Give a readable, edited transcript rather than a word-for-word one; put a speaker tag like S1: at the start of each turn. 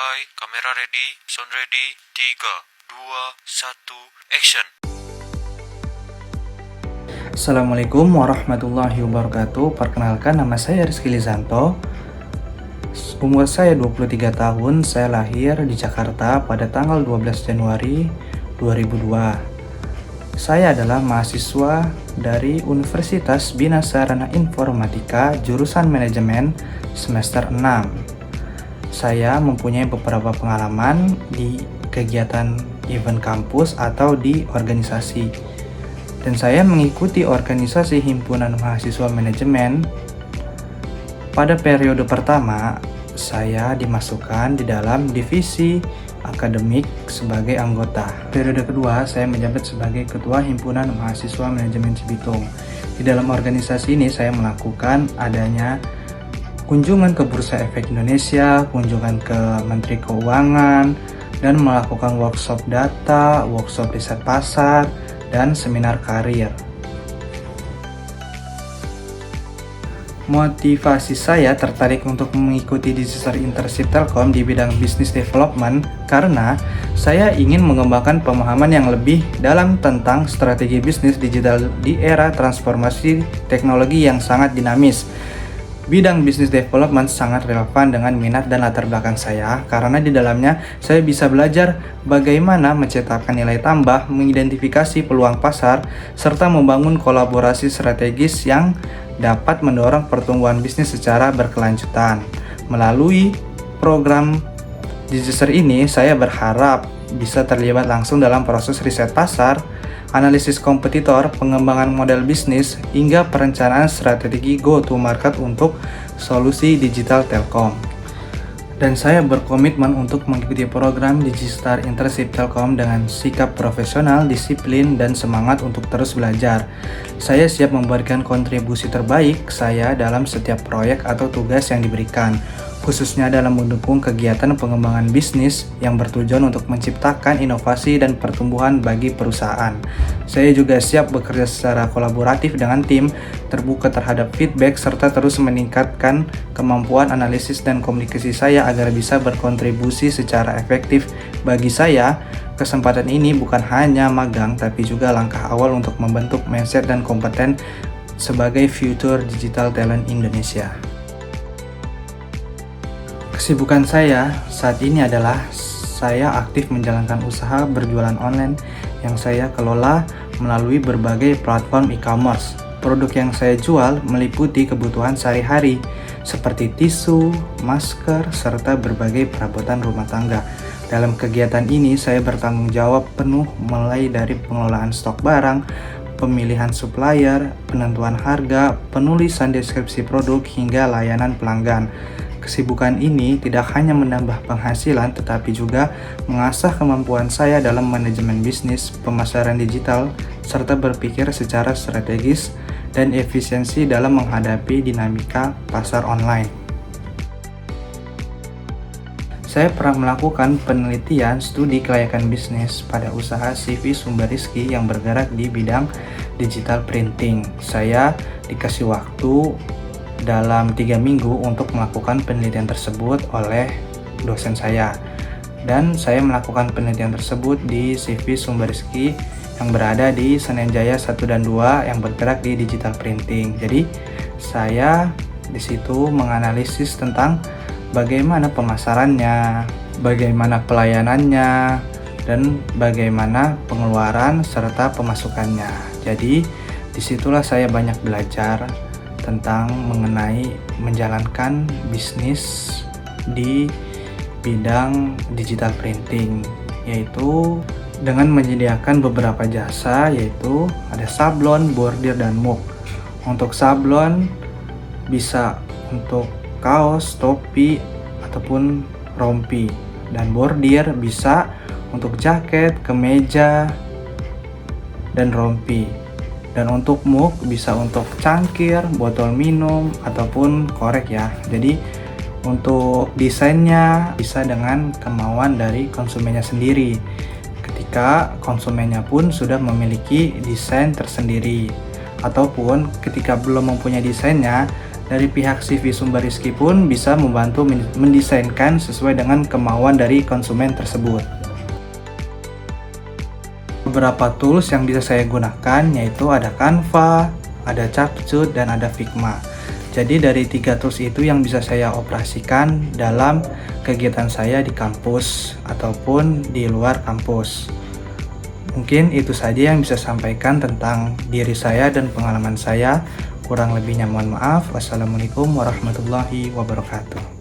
S1: Standby, kamera ready, sound ready, 3, 2, 1, action.
S2: Assalamualaikum warahmatullahi wabarakatuh. Perkenalkan, nama saya Rizky Lizanto. Umur saya 23 tahun. Saya lahir di Jakarta pada tanggal 12 Januari 2002. Saya adalah mahasiswa dari Universitas Bina Sarana Informatika jurusan Manajemen semester 6. Saya mempunyai beberapa pengalaman di kegiatan event kampus atau di organisasi. Dan saya mengikuti organisasi Himpunan Mahasiswa Manajemen. Pada periode pertama, saya dimasukkan di dalam divisi akademik sebagai anggota. Periode kedua, saya menjabat sebagai Ketua Himpunan Mahasiswa Manajemen Cibitung. Di dalam organisasi ini, saya melakukan adanya kunjungan ke Bursa Efek Indonesia, kunjungan ke Menteri Keuangan, dan melakukan workshop data, workshop riset pasar, dan seminar karir. Motivasi saya tertarik untuk mengikuti Digital Internship Telkom di bidang Business Development karena saya ingin mengembangkan pemahaman yang lebih dalam tentang strategi bisnis digital di era transformasi teknologi yang sangat dinamis. Bidang Business Development sangat relevan dengan minat dan latar belakang saya karena di dalamnya saya bisa belajar bagaimana menciptakan nilai tambah, mengidentifikasi peluang pasar, serta membangun kolaborasi strategis yang dapat mendorong pertumbuhan bisnis secara berkelanjutan. Melalui program Digiser ini, saya berharap bisa terlibat langsung dalam proses riset pasar, analisis kompetitor, pengembangan model bisnis, hingga perencanaan strategi go-to-market untuk solusi digital Telkom. Dan saya berkomitmen untuk mengikuti program Digital Internship Telkom dengan sikap profesional, disiplin, dan semangat untuk terus belajar. Saya siap memberikan kontribusi terbaik saya dalam setiap proyek atau tugas yang diberikan, khususnya dalam mendukung kegiatan pengembangan bisnis yang bertujuan untuk menciptakan inovasi dan pertumbuhan bagi perusahaan. Saya juga siap bekerja secara kolaboratif dengan tim, terbuka terhadap feedback, serta terus meningkatkan kemampuan analisis dan komunikasi saya agar bisa berkontribusi secara efektif. Bagi saya, kesempatan ini bukan hanya magang, tapi juga langkah awal untuk membentuk mindset dan kompeten sebagai future digital talent Indonesia. Kesibukan saya saat ini adalah saya aktif menjalankan usaha berjualan online yang saya kelola melalui berbagai platform e-commerce. Produk yang saya jual meliputi kebutuhan sehari-hari seperti tisu, masker, serta berbagai perabotan rumah tangga. Dalam kegiatan ini saya bertanggung jawab penuh mulai dari pengelolaan stok barang, pemilihan supplier, penentuan harga, penulisan deskripsi produk, hingga layanan pelanggan. Kesibukan ini tidak hanya menambah penghasilan, tetapi juga mengasah kemampuan saya dalam manajemen bisnis, pemasaran digital, serta berpikir secara strategis dan efisiensi dalam menghadapi dinamika pasar online. Saya pernah melakukan penelitian studi kelayakan bisnis pada usaha CV Sumber Rizky yang bergerak di bidang digital printing. Saya dikasih waktu dalam 3 minggu untuk melakukan penelitian tersebut oleh dosen saya, dan saya melakukan penelitian tersebut di CV Sumber Rizky yang berada di Senen Jaya 1 dan 2 yang bergerak di digital printing. Jadi saya di situ menganalisis tentang bagaimana pemasarannya, bagaimana pelayanannya, dan bagaimana pengeluaran serta pemasukannya. Jadi disitulah saya banyak belajar tentang mengenai menjalankan bisnis di bidang digital printing, yaitu dengan menyediakan beberapa jasa, yaitu ada sablon, bordir, dan mug. Untuk sablon bisa untuk kaos, topi, ataupun rompi, dan bordir bisa untuk jaket, kemeja, dan rompi. Dan untuk mug bisa untuk cangkir, botol minum, ataupun korek ya. Jadi untuk desainnya bisa dengan kemauan dari konsumennya sendiri, ketika konsumennya pun sudah memiliki desain tersendiri. Ataupun ketika belum mempunyai desainnya, Dari pihak CV Sumber Rizki pun bisa membantu mendesainkan sesuai dengan kemauan dari konsumen tersebut. Beberapa tools yang bisa saya gunakan yaitu ada Canva, ada Capcut, dan ada Figma. Jadi dari 3 tools itu yang bisa saya operasikan dalam kegiatan saya di kampus ataupun di luar kampus. Mungkin itu saja yang bisa saya sampaikan tentang diri saya dan pengalaman saya. Kurang lebihnya mohon maaf. Wassalamualaikum warahmatullahi wabarakatuh.